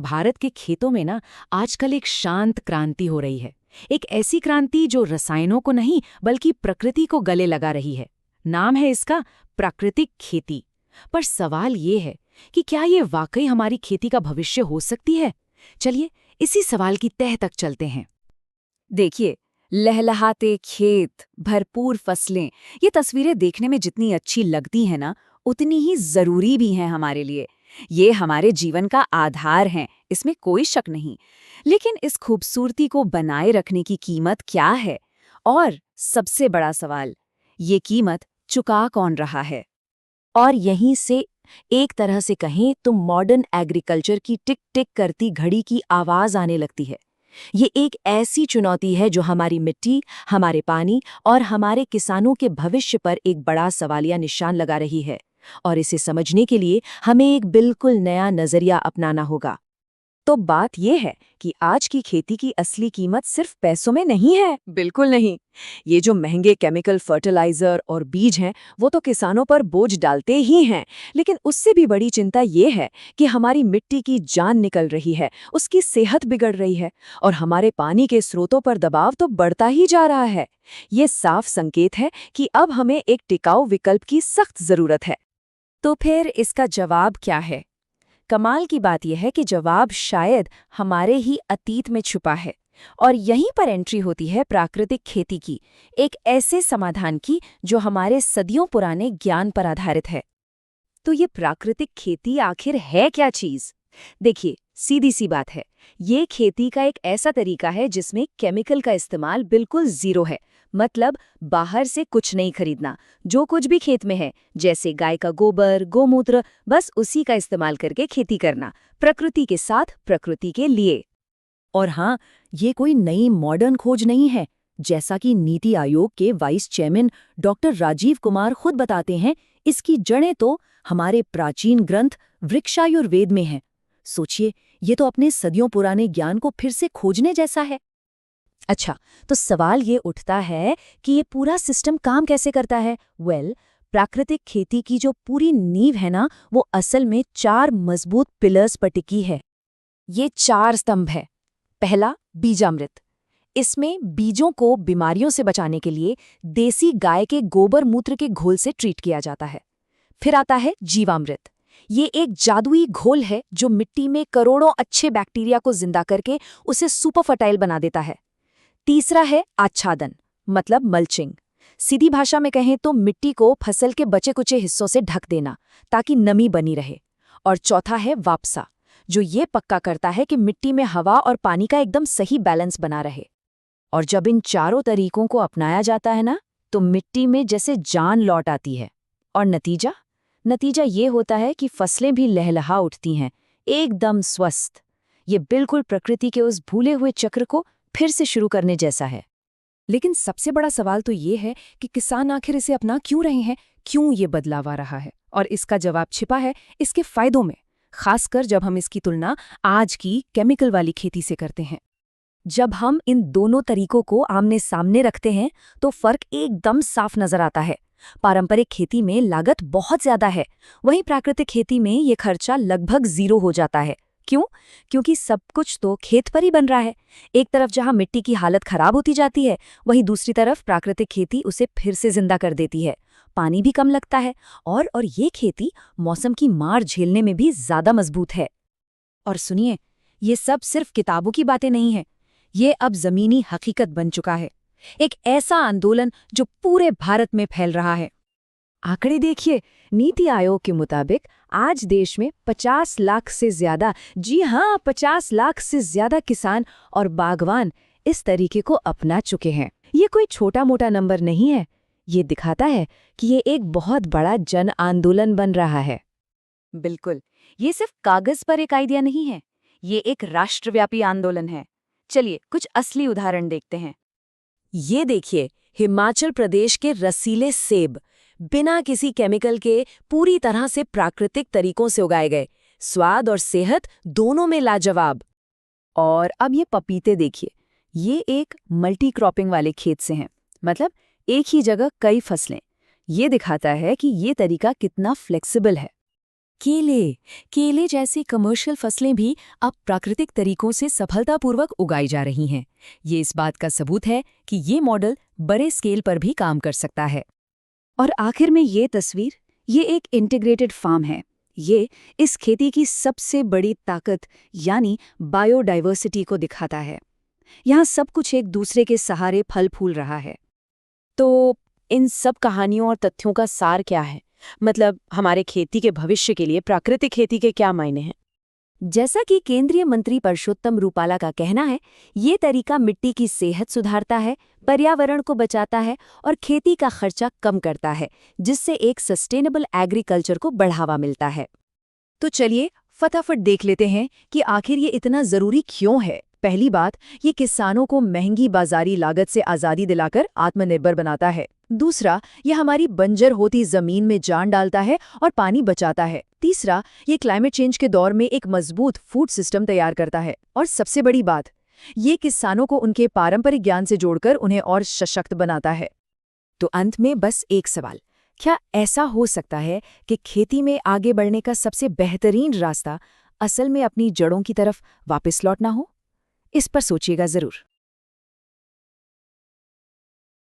भारत के खेतों में ना आजकल एक शांत क्रांति हो रही है। एक ऐसी क्रांति जो रसायनों को नहीं बल्कि प्रकृति को गले लगा रही है। नाम है इसका प्राकृतिक खेती। पर सवाल ये है कि क्या ये वाकई हमारी खेती का भविष्य हो सकती है? चलिए इसी सवाल की तह तक चलते हैं। देखिए, लहलहाते खेत, भरपूर फसलें, ये तस्वीरें देखने में जितनी अच्छी लगती हैं ना, उतनी ही जरूरी भी हैं हमारे लिए। ये हमारे जीवन का आधार हैं, इसमें कोई शक नहीं। लेकिन इस खूबसूरती को बनाए रखने की कीमत क्या है? और सबसे बड़ा सवाल, ये कीमत चुका कौन रहा है? और यहीं से एक तरह से कहें तो मॉडर्न एग्रीकल्चर की टिक टिक करती घड़ी की आवाज आने लगती है। ये एक ऐसी चुनौती है जो हमारी मिट्टी, हमारे पानी और हमारे किसानों के भविष्य पर एक बड़ा सवालिया निशान लगा रही है। और इसे समझने के लिए हमें एक बिल्कुल नया नजरिया अपनाना होगा। तो बात यह है कि आज की खेती की असली कीमत सिर्फ पैसों में नहीं है, बिल्कुल नहीं। ये जो महंगे केमिकल फर्टिलाइजर और बीज हैं, वो तो किसानों पर बोझ डालते ही हैं, लेकिन उससे भी बड़ी चिंता ये है कि हमारी मिट्टी की जान निकल रही है, उसकी सेहत बिगड़ रही है और हमारे पानी के स्रोतों पर दबाव तो बढ़ता ही जा रहा है। ये साफ संकेत है कि अब हमें एक टिकाऊ विकल्प की सख्त जरूरत है। तो फिर इसका जवाब क्या है? कमाल की बात यह है कि जवाब शायद हमारे ही अतीत में छुपा है। और यहीं पर एंट्री होती है प्राकृतिक खेती की, एक ऐसे समाधान की जो हमारे सदियों पुराने ज्ञान पर आधारित है। तो ये प्राकृतिक खेती आखिर है क्या चीज? देखिए, सीधी सी बात है, ये खेती का एक ऐसा तरीका है जिसमें केमिकल का इस्तेमाल बिल्कुल जीरो है। मतलब बाहर से कुछ नहीं खरीदना, जो कुछ भी खेत में है, जैसे गाय का गोबर, गोमूत्र, बस उसी का इस्तेमाल करके खेती करना, प्रकृति के साथ, प्रकृति के लिए। और हाँ, ये कोई नई मॉडर्न खोज नहीं है। जैसा कि नीति आयोग के vice chairman doctor Rajiv Kumar खुद बताते हैं, इसकी जड़ें तो हमारे प्राचीन ग्रंथ वृक्षायुर्वेद में हैं। सोचिए, ये तो अपने सदियों पुराने ज्ञान को फिर से खोजने जैसा है। अच्छा, तो सवाल ये उठता है कि ये पूरा सिस्टम काम कैसे करता है? प्राकृतिक खेती की जो पूरी नींव है ना, वो असल में 4 मजबूत पिलर्स पर टिकी है। ये 4 स्तंभ है। पहला, बीजामृत। इसमें बीजों को बीमारियों से बचाने के लिए देसी गाय के गोबर मूत्र के घोल से ट्रीट किया जाता है। फिर आता है जीवामृत। ये एक जादुई घोल है जो मिट्टी में करोड़ों अच्छे बैक्टीरिया को जिंदा करके उसे सुपर फर्टाइल बना देता है। तीसरा है आच्छादन, मतलब मल्चिंग। सीधी भाषा में कहें तो मिट्टी को फसल के बचे कुचे हिस्सों से ढक देना ताकि नमी बनी रहे। और चौथा है वापसा, जो ये पक्का करता है कि मिट्टी में हवा और पानी का एकदम सही बैलेंस बना रहे। और जब इन चारों तरीकों को अपनाया जाता है ना, तो मिट्टी में जैसे जान लौट आती है। और नतीजा ये होता है कि फसलें भी लहलहा उठती हैं, एकदम स्वस्थ। ये बिल्कुल प्रकृति के उस भूले हुए चक्र को फिर से शुरू करने जैसा है। लेकिन सबसे बड़ा सवाल तो ये है कि किसान आखिर इसे अपना क्यों रहे हैं, क्यों ये बदलाव आ रहा है? और इसका जवाब छिपा है इसके फायदों में, खासकर जब हम इसकी तुलना आज की केमिकल वाली खेती से करते हैं। जब हम इन दोनों तरीकों को आमने सामने रखते हैं तो फर्क एकदम साफ नजर आता है। पारंपरिक खेती में लागत बहुत ज्यादा है, वहीं प्राकृतिक खेती में ये खर्चा लगभग 0 हो जाता है। क्यों? क्योंकि सब कुछ तो खेत पर ही बन रहा है। एक तरफ जहां मिट्टी की हालत खराब होती जाती है, वहीं दूसरी तरफ प्राकृतिक खेती उसे फिर से जिंदा कर देती है। पानी भी कम लगता है और ये खेती मौसम की मार झेलने में भी ज्यादा मजबूत है। और सुनिए, ये सब सिर्फ किताबों की बातें नहीं है, ये अब जमीनी हकीकत बन चुका है। एक ऐसा आंदोलन जो पूरे भारत में फैल रहा है। आंकड़े देखिए, नीति आयोग के मुताबिक आज देश में 50 लाख से ज्यादा, जी हाँ 50 लाख से ज्यादा किसान और बागवान इस तरीके को अपना चुके हैं। ये कोई छोटा मोटा नंबर नहीं है, ये दिखाता है कि ये एक बहुत बड़ा जन आंदोलन बन रहा है। बिल्कुल, ये सिर्फ कागज पर एक आइडिया नहीं है, ये एक राष्ट्रव्यापी आंदोलन है। चलिए कुछ असली उदाहरण देखते हैं। ये देखिए, हिमाचल प्रदेश के रसीले सेब बिना किसी केमिकल के पूरी तरह से प्राकृतिक तरीकों से उगाए गए, स्वाद और सेहत दोनों में लाजवाब। और अब ये पपीते देखिए, ये एक मल्टी क्रॉपिंग वाले खेत से हैं, मतलब एक ही जगह कई फसलें। ये दिखाता है कि ये तरीका कितना फ्लेक्सिबल है। केले जैसी कमर्शियल फसलें भी अब प्राकृतिक तरीकों से सफलतापूर्वक उगाई जा रही हैं। ये इस बात का सबूत है कि ये मॉडल बड़े स्केल पर भी काम कर सकता है। और आखिर में ये तस्वीर, ये एक इंटीग्रेटेड फार्म है। ये इस खेती की सबसे बड़ी ताकत यानी बायोडाइवर्सिटी को दिखाता है। यहाँ सब कुछ एक दूसरे के सहारे फल फूल रहा है। तो इन सब कहानियों और तथ्यों का सार क्या है? मतलब हमारे खेती के भविष्य के लिए प्राकृतिक खेती के क्या मायने हैं? जैसा कि केंद्रीय मंत्री परषोत्तम रूपाला का कहना है, ये तरीका मिट्टी की सेहत सुधारता है, पर्यावरण को बचाता है और खेती का खर्चा कम करता है, जिससे एक सस्टेनेबल एग्रीकल्चर को बढ़ावा मिलता है। तो चलिए फटाफट देख लेते हैं कि आखिर ये इतना जरूरी क्यों है। पहली बात, ये किसानों को महंगी बाजारी लागत से आज़ादी दिलाकर आत्मनिर्भर बनाता है। दूसरा, ये हमारी बंजर होती जमीन में जान डालता है और पानी बचाता है। तीसरा, ये क्लाइमेट चेंज के दौर में एक मजबूत फूड सिस्टम तैयार करता है। और सबसे बड़ी बात, ये किसानों को उनके पारंपरिक ज्ञान से जोड़कर उन्हें और सशक्त बनाता है। तो अंत में बस एक सवाल, क्या ऐसा हो सकता है कि खेती में आगे बढ़ने का सबसे बेहतरीन रास्ता असल में अपनी जड़ों की तरफ वापस लौटना हो? इस पर सोचिएगा जरूर।